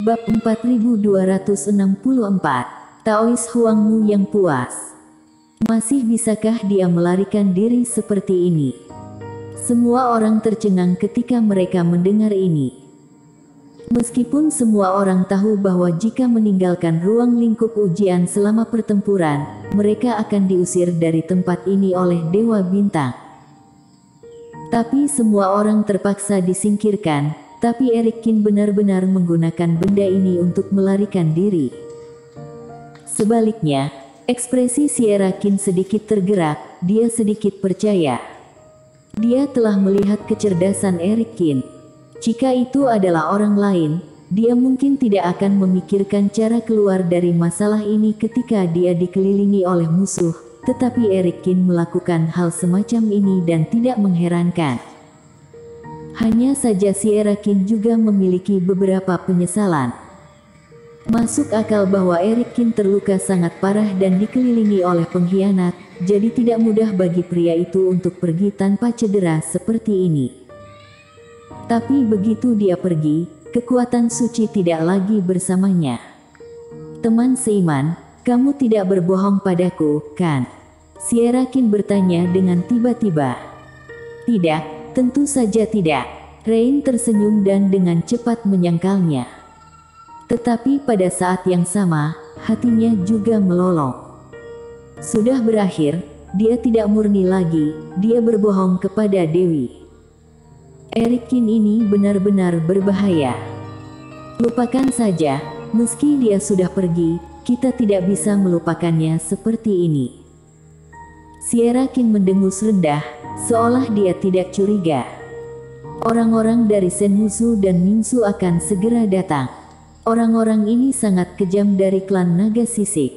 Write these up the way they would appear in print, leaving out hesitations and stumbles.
Bab 4264, Taois Huangmu yang puas. Masih bisakah dia melarikan diri seperti ini? Semua orang tercengang ketika mereka mendengar ini. Meskipun semua orang tahu bahwa jika meninggalkan ruang lingkup ujian selama pertempuran, mereka akan diusir dari tempat ini oleh Dewa Bintang. Tapi semua orang terpaksa disingkirkan. Tapi Eric Kin benar-benar menggunakan benda ini untuk melarikan diri. Sebaliknya, ekspresi Sierra Kin sedikit tergerak, dia sedikit percaya. Dia telah melihat kecerdasan Eric Kin. Jika itu adalah orang lain, dia mungkin tidak akan memikirkan cara keluar dari masalah ini ketika dia dikelilingi oleh musuh. Tetapi Eric Kin melakukan hal semacam ini dan tidak mengherankan. Hanya saja Sierra Kin juga memiliki beberapa penyesalan. Masuk akal bahwa Eric Kin terluka sangat parah dan dikelilingi oleh pengkhianat, jadi tidak mudah bagi pria itu untuk pergi tanpa cedera seperti ini. Tapi begitu dia pergi, kekuatan suci tidak lagi bersamanya. Teman seiman, kamu tidak berbohong padaku, kan? Sierra Kin bertanya dengan tiba-tiba. Tidak. Tentu saja tidak. Rain tersenyum dan dengan cepat menyangkalnya. Tetapi pada saat yang sama, hatinya juga melolong. Sudah berakhir, dia tidak murni lagi, dia berbohong kepada Dewi. Eric Kin ini benar-benar berbahaya. Lupakan saja, meski dia sudah pergi, kita tidak bisa melupakannya seperti ini. Sierra Kin mendengus rendah, seolah dia tidak curiga. Orang-orang dari Senmusu dan Mingsu akan segera datang. Orang-orang ini sangat kejam dari klan Naga Sisik.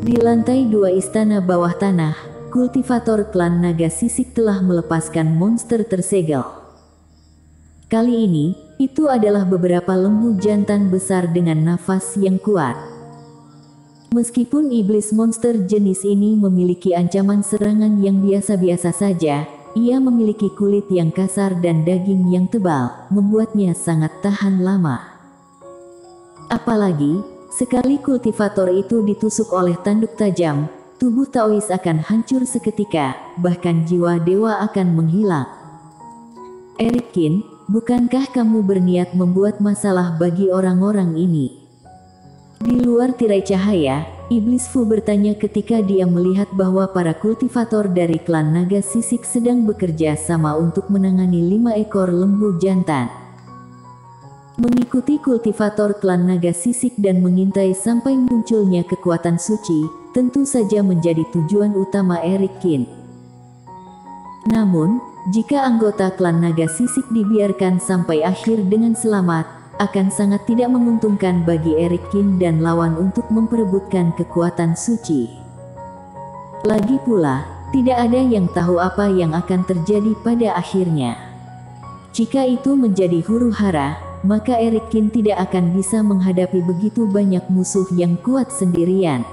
Di lantai 2 istana bawah tanah, kultivator klan Naga Sisik telah melepaskan monster tersegel. Kali ini, itu adalah beberapa lembu jantan besar dengan nafas yang kuat. Meskipun iblis monster jenis ini memiliki ancaman serangan yang biasa-biasa saja, ia memiliki kulit yang kasar dan daging yang tebal, membuatnya sangat tahan lama. Apalagi, sekali kultivator itu ditusuk oleh tanduk tajam, tubuh Taois akan hancur seketika, bahkan jiwa dewa akan menghilang. Eric Kin, bukankah kamu berniat membuat masalah bagi orang-orang ini? Di luar tirai cahaya, Iblis Fu bertanya ketika dia melihat bahwa para kultivator dari klan Naga Sisik sedang bekerja sama untuk menangani 5 ekor lembu jantan. Mengikuti kultivator klan Naga Sisik dan mengintai sampai munculnya kekuatan suci, tentu saja menjadi tujuan utama Eric Kin. Namun, jika anggota klan Naga Sisik dibiarkan sampai akhir dengan selamat, akan sangat tidak menguntungkan bagi Eric Kin dan lawan untuk memperebutkan kekuatan suci. Lagi pula, tidak ada yang tahu apa yang akan terjadi pada akhirnya. Jika itu menjadi huru-hara, maka Eric Kin tidak akan bisa menghadapi begitu banyak musuh yang kuat sendirian.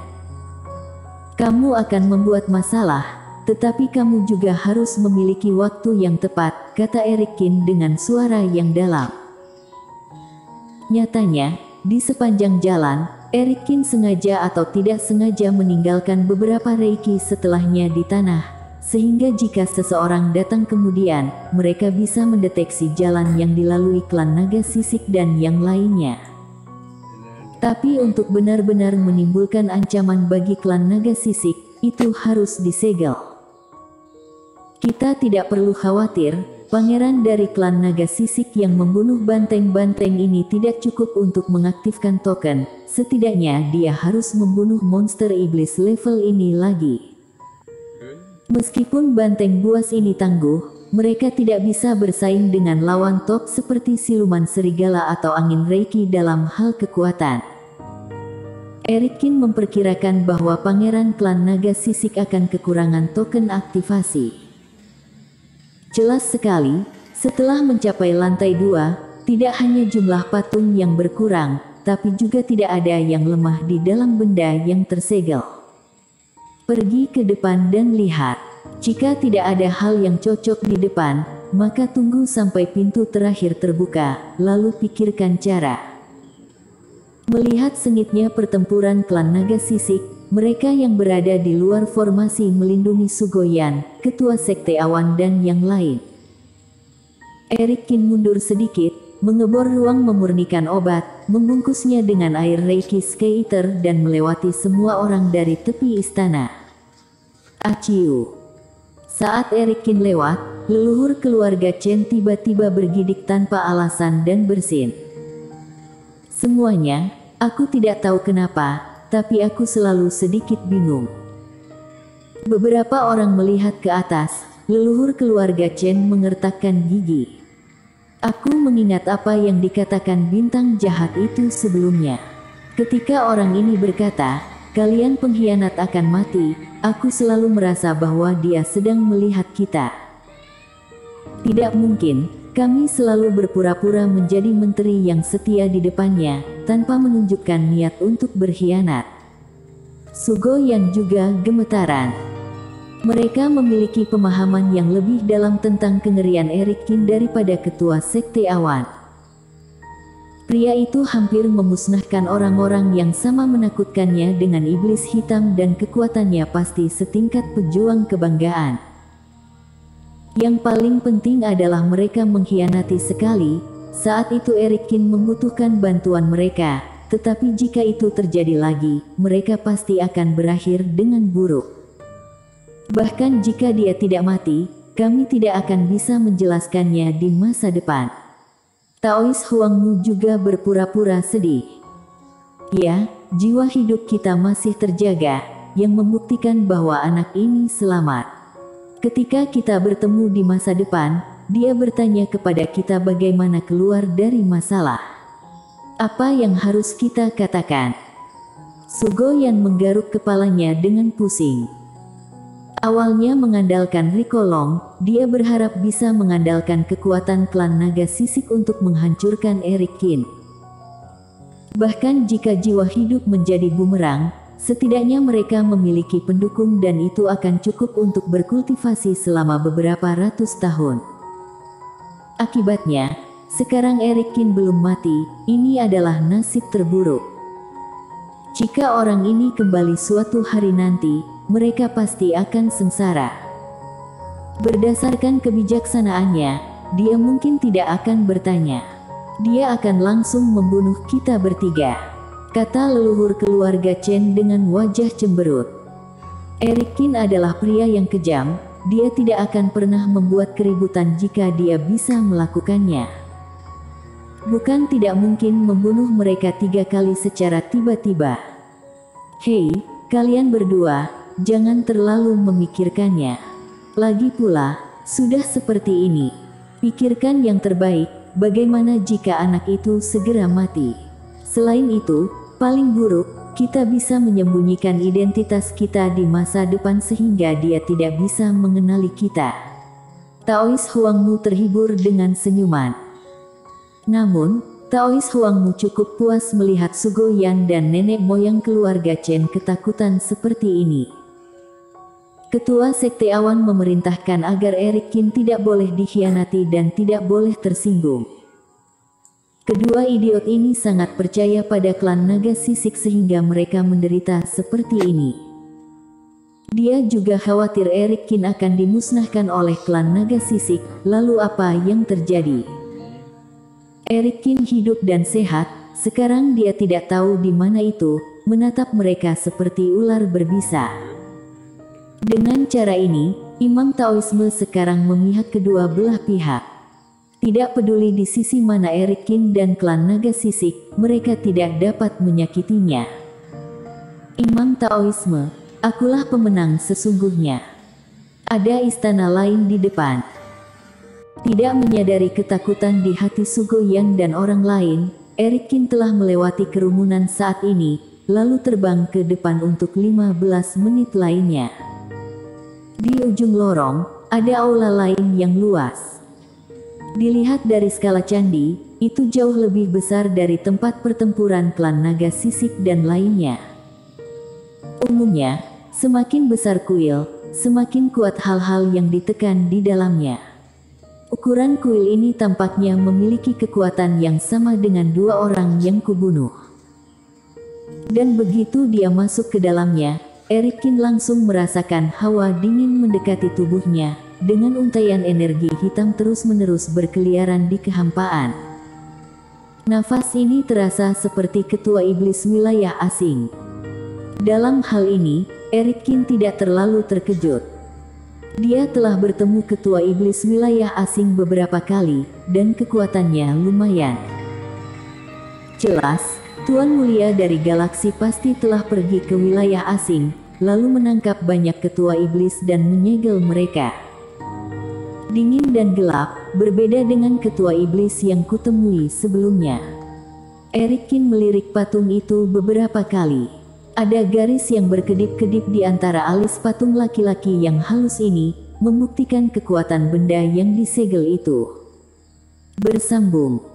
Kamu akan membuat masalah, tetapi kamu juga harus memiliki waktu yang tepat, kata Eric Kin dengan suara yang dalam. Nyatanya, di sepanjang jalan, Eric Kin sengaja atau tidak sengaja meninggalkan beberapa reiki setelahnya di tanah, sehingga jika seseorang datang kemudian, mereka bisa mendeteksi jalan yang dilalui klan Naga Sisik dan yang lainnya. Tapi untuk benar-benar menimbulkan ancaman bagi klan Naga Sisik, itu harus disegel. Kita tidak perlu khawatir. Pangeran dari klan Naga Sisik yang membunuh banteng-banteng ini tidak cukup untuk mengaktifkan token, setidaknya dia harus membunuh monster iblis level ini lagi. Meskipun banteng buas ini tangguh, mereka tidak bisa bersaing dengan lawan top seperti siluman serigala atau angin reiki dalam hal kekuatan. Eric Kin memperkirakan bahwa pangeran klan Naga Sisik akan kekurangan token aktivasi. Jelas sekali, setelah mencapai lantai 2, tidak hanya jumlah patung yang berkurang, tapi juga tidak ada yang lemah di dalam benda yang tersegel. Pergi ke depan dan lihat. Jika tidak ada hal yang cocok di depan, maka tunggu sampai pintu terakhir terbuka, lalu pikirkan cara. Melihat sengitnya pertempuran klan naga sisik, mereka yang berada di luar formasi melindungi Sugoyan, ketua sekte awan dan yang lain. Eric Kin mundur sedikit, mengebor ruang memurnikan obat, membungkusnya dengan air Reiki Skater dan melewati semua orang dari tepi istana. Aciu. Saat Eric Kin lewat, leluhur keluarga Chen tiba-tiba bergidik tanpa alasan dan bersin. Semuanya, aku tidak tahu kenapa, tapi aku selalu sedikit bingung. Beberapa orang melihat ke atas, leluhur keluarga Chen mengertakkan gigi. Aku mengingat apa yang dikatakan bintang jahat itu sebelumnya. Ketika orang ini berkata, kalian pengkhianat akan mati, aku selalu merasa bahwa dia sedang melihat kita. Tidak mungkin. Kami selalu berpura-pura menjadi menteri yang setia di depannya, tanpa menunjukkan niat untuk berkhianat. Sugoyan juga gemetaran. Mereka memiliki pemahaman yang lebih dalam tentang kengerian Eric Kin daripada ketua sekte awan. Pria itu hampir memusnahkan orang-orang yang sama menakutkannya dengan iblis hitam dan kekuatannya pasti setingkat pejuang kebanggaan. Yang paling penting adalah mereka mengkhianati sekali. Saat itu Eric Kin membutuhkan bantuan mereka, tetapi jika itu terjadi lagi, mereka pasti akan berakhir dengan buruk. Bahkan jika dia tidak mati, kami tidak akan bisa menjelaskannya di masa depan. Taois Huangmu juga berpura-pura sedih. Ya, jiwa hidup kita masih terjaga, yang membuktikan bahwa anak ini selamat. Ketika kita bertemu di masa depan, dia bertanya kepada kita bagaimana keluar dari masalah. Apa yang harus kita katakan? Sugoyan menggaruk kepalanya dengan pusing. Awalnya mengandalkan Rikolong, dia berharap bisa mengandalkan kekuatan klan naga sisik untuk menghancurkan Eric Kin. Bahkan jika jiwa hidup menjadi bumerang, setidaknya mereka memiliki pendukung dan itu akan cukup untuk berkultivasi selama beberapa ratus tahun. Akibatnya, sekarang Eric Kin belum mati, ini adalah nasib terburuk. Jika orang ini kembali suatu hari nanti, mereka pasti akan sengsara. Berdasarkan kebijaksanaannya, dia mungkin tidak akan bertanya. Dia akan langsung membunuh kita bertiga, kata leluhur keluarga Chen dengan wajah cemberut. Eric Kin adalah pria yang kejam, dia tidak akan pernah membuat keributan jika dia bisa melakukannya. Bukan tidak mungkin membunuh mereka 3 kali secara tiba-tiba. Hei, kalian berdua, jangan terlalu memikirkannya. Lagi pula, sudah seperti ini. Pikirkan yang terbaik, bagaimana jika anak itu segera mati. Selain itu, paling buruk, kita bisa menyembunyikan identitas kita di masa depan sehingga dia tidak bisa mengenali kita. Taois Huangmu terhibur dengan senyuman. Namun, Taois Huangmu cukup puas melihat Sugoyan dan nenek moyang keluarga Chen ketakutan seperti ini. Ketua Sekte Awan memerintahkan agar Eric Kin tidak boleh dikhianati dan tidak boleh tersinggung. Kedua idiot ini sangat percaya pada klan naga sisik sehingga mereka menderita seperti ini. Dia juga khawatir Eric Kin akan dimusnahkan oleh klan naga sisik, lalu apa yang terjadi? Eric Kin hidup dan sehat, sekarang dia tidak tahu di mana itu, menatap mereka seperti ular berbisa. Dengan cara ini, Imam Taoisme sekarang memihak kedua belah pihak. Tidak peduli di sisi mana Eric Kin dan klan naga sisik, mereka tidak dapat menyakitinya. Imam Taoisme, akulah pemenang sesungguhnya. Ada istana lain di depan. Tidak menyadari ketakutan di hati Sugoyan dan orang lain, Eric Kin telah melewati kerumunan saat ini, lalu terbang ke depan untuk 15 menit lainnya. Di ujung lorong, ada aula lain yang luas. Dilihat dari skala candi, itu jauh lebih besar dari tempat pertempuran klan naga sisik dan lainnya. Umumnya, semakin besar kuil, semakin kuat hal-hal yang ditekan di dalamnya. Ukuran kuil ini tampaknya memiliki kekuatan yang sama dengan 2 orang yang kubunuh. Dan begitu dia masuk ke dalamnya, Erikin langsung merasakan hawa dingin mendekati tubuhnya, dengan untaian energi hitam terus-menerus berkeliaran di kehampaan. Nafas ini terasa seperti ketua iblis wilayah asing. Dalam hal ini, Erikin tidak terlalu terkejut. Dia telah bertemu ketua iblis wilayah asing beberapa kali, dan kekuatannya lumayan. Jelas, Tuan Mulia dari galaksi pasti telah pergi ke wilayah asing, lalu menangkap banyak ketua iblis dan menyegel mereka. Dingin dan gelap, berbeda dengan ketua iblis yang kutemui sebelumnya. Erikin melirik patung itu beberapa kali. Ada garis yang berkedip-kedip di antara alis patung laki-laki yang halus ini, membuktikan kekuatan benda yang disegel itu. Bersambung.